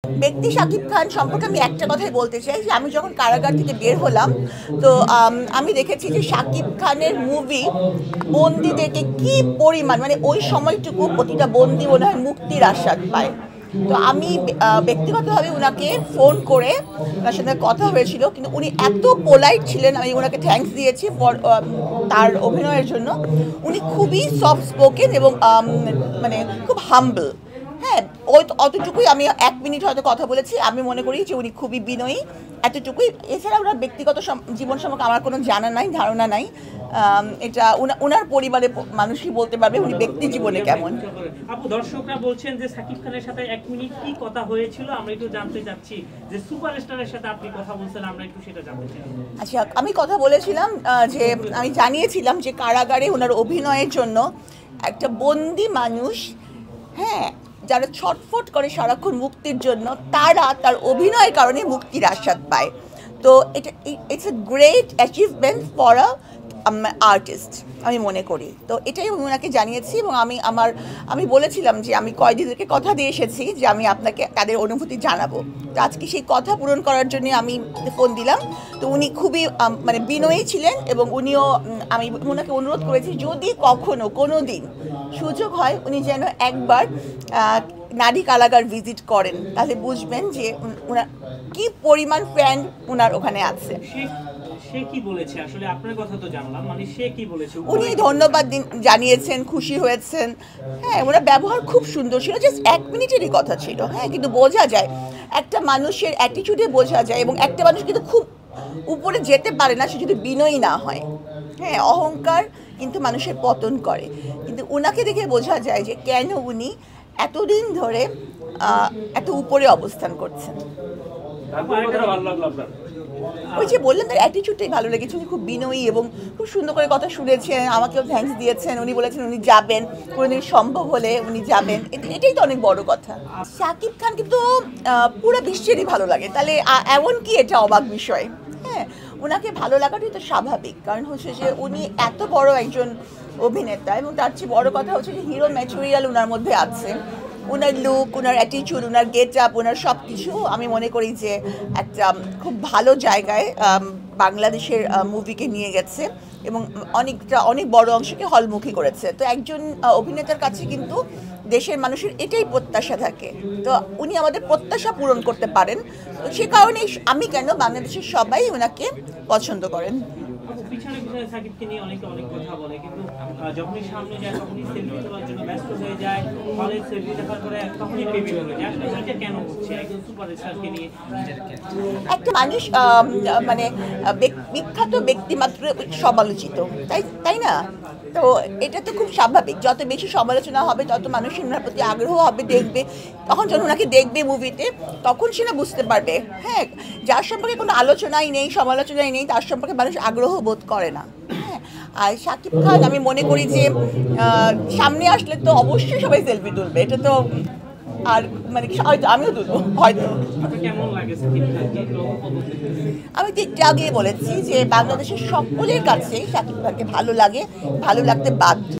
ব্যক্তি শাকিব খান সম্পর্কে আমি একটা কথাই বলতে চাই যে আমি যখন কারাগার থেকে বের হলাম তো আমি দেখেছি যে শাকিব খানের মুভি বন্দীদেরকে কি পরিমাণ মানে ওই সময়টুকু প্রতিটা বন্দী মনে হয় মুক্তির আস্বাদ পায়। তো আমি ব্যক্তিগতভাবে ওনাকে ফোন করে ওনার সাথে কথা হয়েছিল, কিন্তু উনি এত পোলাইট ছিলেন, আমি ওনাকে থ্যাঙ্কস দিয়েছি ফর তার অভিনয়ের জন্য। উনি খুবই সফট স্পোকেন এবং মানে খুব হাম্বল। হ্যাঁ, ওই অতটুকুই আমি 1 মিনিট হয়তো কথা বলেছি। আমি মনে করি যে উনি খুবই বিনয়ী, এতটুকুই। এছাড়া ওনার ব্যক্তিগত জীবন সম্পর্কে আমার কোনো জানা নাই, ধারণা নাই। এটা ওনার পরিবারের মানুষই বলতে পারবে উনি ব্যক্তি জীবনে কেমন। আপু, দর্শকরা বলছেন যে সাকিব খানের সাথে 1 মিনিট কি কথা হয়েছিল, আমরা একটু জানতে চাচ্ছি। যে সুপারস্টারের সাথে আপনি কথা বলছেন, আমরা একটু সেটা জানতে চাই। আচ্ছা, আমি কথা বলেছিলাম যে আমি জানিয়েছিলাম যে কারাগারে ওনার অভিনয়ের জন্য একটা বন্দি মানুষ, হ্যাঁ, যারা ছটফট করে সারাক্ষণ মুক্তির জন্য, তারা তার অভিনয়ের কারণে মুক্তির আস্বাদ পায়। তো এটা it's a great achievement for a artist আমি মনে করি। তো এটাই আমি ওনাকে জানিয়েছি এবং আমি বলেছিলাম যে আমি কয়েদিদেরকে কথা দিয়ে এসেছি যে আমি আপনাকে তাদের অনুভূতি জানাবো। তো আজকে সেই কথা পূরণ করার জন্য আমি ফোন দিলাম। তো উনি খুবই মানে বিনয়ী ছিলেন এবং উনিও আমি ওনাকে অনুরোধ করেছি যদি কখনো কোনো দিন সুযোগ হয় উনি যেন একবার নারী কারাগার ভিজিট করেন, তাহলে বুঝবেন যে ওনার কি পরিমাণ ফ্যান ওনার ওখানে আছে। সে কি বলেছে আসলে? আপনার কথা তো জানলাম, মানে সে কি বলেছে? উনি ধন্যবাদ জানিয়েছেন, খুশি হয়েছেন। হ্যাঁ, ওনার ব্যবহার খুব সুন্দর ছিল। জাস্ট 1 মিনিটেরই কথা ছিল, হ্যাঁ, কিন্তু বোঝা যায় একটা মানুষের অ্যাটিটিউডে বোঝা যায়। এবং একটা মানুষ কিন্তু খুব উপরে যেতে পারে না সে যদি বিনয়ী না হয়। হ্যাঁ, অহংকার কিন্তু মানুষের পতন করে। কিন্তু ওনাকে দেখে বোঝা যায় যে কেন উনি এতদিন ধরে এত উপরে অবস্থান করছেন। ওই যে বললেন তার অ্যাটিটিউডটাই ভালো লেগেছে। উনি খুব বিনয়ী এবং খুব সুন্দর করে কথা শুনেছেন, আমাকেও থ্যাঙ্কস দিয়েছেন। উনি বলেছেন উনি যাবেন, কোনোদিন সম্ভব হলে উনি যাবেন। এটাই তো অনেক বড় কথা। শাকিব খান কিন্তু পুরো বিশ্বেরই ভালো লাগে, তাহলে এমন কি এটা অবাক বিষয়? হ্যাঁ, ওনাকে ভালো লাগাটাই তো স্বাভাবিক, কারণ হচ্ছে যে উনি এত বড় একজন অভিনেতা এবং তার চেয়ে বড় কথা হচ্ছে যে হিরো ম্যাটেরিয়াল ওনার মধ্যে আছে। ওনার লুক, ওনার অ্যাটিটিউড, ওনার গেট আপ, ওনার সব কিছু আমি মনে করি যে একটা খুব ভালো জায়গায় বাংলাদেশের মুভিকে নিয়ে গেছে এবং অনেক বড় অংশকে হলমুখী করেছে। তো একজন অভিনেতার কাছে কিন্তু দেশের মানুষের এটাই প্রত্যাশা থাকে। তো উনি আমাদের প্রত্যাশা পূরণ করতে পারেন। তো সে কারণেই আমি কেন বাংলাদেশের সবাই ওনাকে পছন্দ করেন। পিছনে পিছনে সাকিবকে নিয়ে অনেক কথা বলে, কিন্তু যখনই সামনে যায় তখনই সেলফি তোলার জন্য ব্যস্ত হয়ে যায়। হলে সেলফি দেখার পরে তখনই প্রেমে পড়ে যায়। আসলে এটা কেন হচ্ছে একজন সুপারস্টারকে নিয়ে? একটা মানুষ মানে বিখ্যাত ব্যক্তিমাত্র সমালোচিত, তাই না? তো এটা তো খুব স্বাভাবিক। যত বেশি সমালোচনা হবে তত মানুষের ওনার প্রতি আগ্রহ হবে, দেখবে। তখন যখন ওনাকে দেখবে মুভিতে তখন সে না বুঝতে পারবে। হ্যাঁ, যার সম্পর্কে কোনো আলোচনাই নেই, সমালোচনাই নেই, তার সম্পর্কে মানুষ আগ্রহ বোধ করে না। হ্যাঁ, আর শাকিব খান আমি মনে করি যে সামনে আসলে তো অবশ্যই সবাই সেলফি তুলবে, এটা তো। আর মানে হয়তো আমিও তুলবো, হয়তো। আমি তো একটু আগে বলেছি যে বাংলাদেশের সকলের কাছেই শাকিব খানকে ভালো লাগে, ভালো লাগতে বাধ্য।